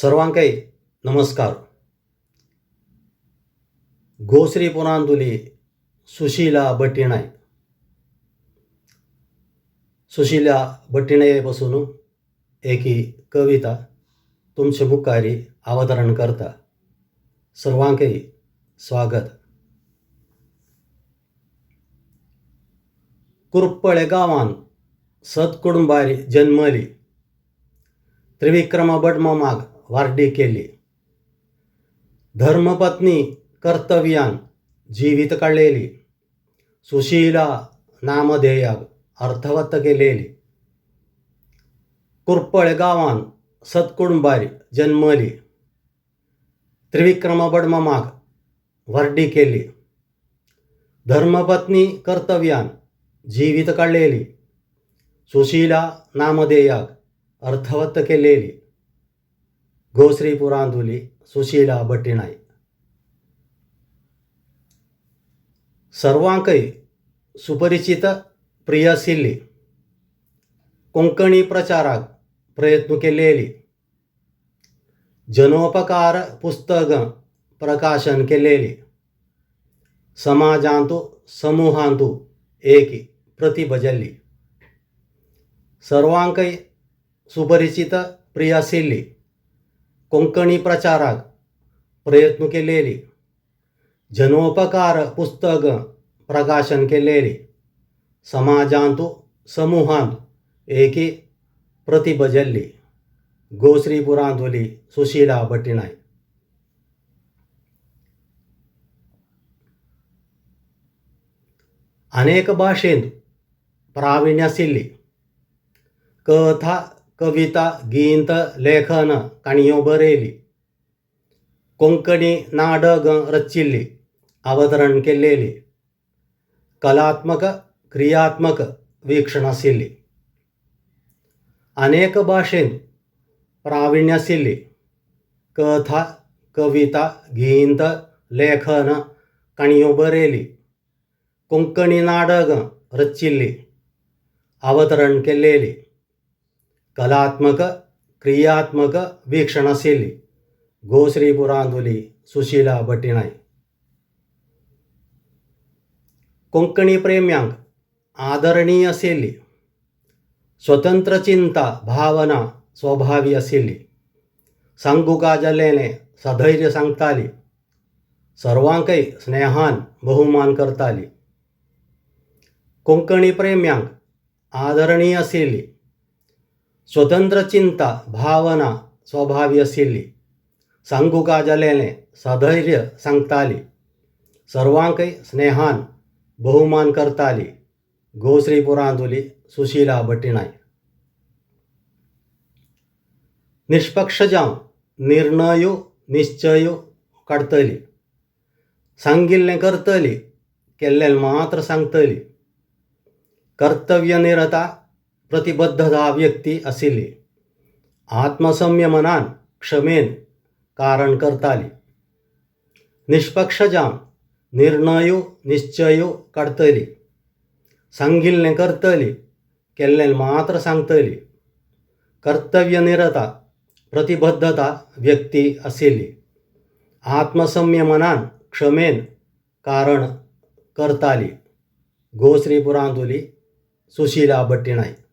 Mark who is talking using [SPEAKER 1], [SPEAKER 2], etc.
[SPEAKER 1] सर्वांकै नमस्कार. गोश्री पुनांदुली सुशीला बट्टिनाय. सुशीला बट्टिनायपासून एकी कविता तुमचे मुखारी अवतरण करता. सर्वांकै स्वागत. कुरपळे गावान सत्कुटुंबारी जन्मली, त्रिविक्रम बडमाग वारडी केली. धर्मपत्नी कर्तव्यान जीवित काढलेली, सुशीला नामधेयाक अर्थवत केलेली. कुरपळे गावान सत्कुटुंबारी जन्मली, त्रिविक्रम बडमाग वारडी केली. धर्मपत्नी कर्तव्यान जीवित काढलेली, सुशीला नामधेयाक अर्थवत केलेली. गोश्री पुरांदुली सुशीला बट्टिनाय. सर्वांकै सुपरिचित प्रिय आशिल्ली, कोंकणी प्रचाराक प्रयत्न केलेली. जनोपकार पुस्तक प्रकाशन केलेली. समाजांतू समूहांतू एक प्रतिभजल्ली. सर्वांकै सुपरिचित प्रिय आशिल्ली, कोंकणी प्रचाराक प्रयत्न केलेली. जनोपकार पुस्तक प्रकाशन केलेली. समाजांतू समूहांत एकी प्रतिभजल्ली. गोश्री पुरांदुली सुशीला बट्टिनाय. अनेक भाषेंत प्रावीण्य आशिल्ली. कथा, कविता, गीत, लेखन, काणयो बरयली. कोंकणी नाटक रचिल्ली, अवतरण केलेली. कलात्मक क्रियात्मक वीक्षण आशिल्ली. अनेक भाषेंत प्रावीण्य आशिल्ली. कथा, कविता, गीत, लेखन, काणयो बरयली. कोंकणी नाटक रचिल्ली, अवतरण केलेली. कलात्मक क्रियात्मक वीक्षण आशिल्ली. गोश्री पुरांदुली सुशीला बट्टिनाय. कोंकणी प्रेम्यांक आदरणीय आशिल्ली. स्वतंत्र चिंता भावना स्वभावी आशिल्ली. सांगुका जाल्लेलें सधैर्य सांगताली. सर्वांकै स्नेहान बहुमान करताली. कोंकणी प्रेम्यांक आदरणीय आशिल्ली. स्वतंत्र चिंता भावना स्वभावी आशिल्ली. सांगुका जाल्लेलें सधैर्य सांगताली. सर्वांकै स्नेहान बहुमान करताली. गोश्री पुरांदुली सुशीला बट्टिनाय. निष्पक्ष जावन निर्णयो निश्चयो काडटली. सांगिल्लें करतली, केल्लें मात्र सांगतली. कर्तव्यनिरता प्रतिबद्धता व्यक्ती आशिल्ली. आत्मसंयमनान क्षमेन कारण करताली. निष्पक्ष जावन निर्णयो निश्चयो काडटली. सांगिल्लें करतली, केल्लें मात्र सांगतली. कर्तव्यनिरता प्रतिबद्धता व्यक्ती आशिल्ली. आत्मसंयमनान क्षमेन कारण करताली. गोश्री पुरांदुली सुशीला बट्टिनाय.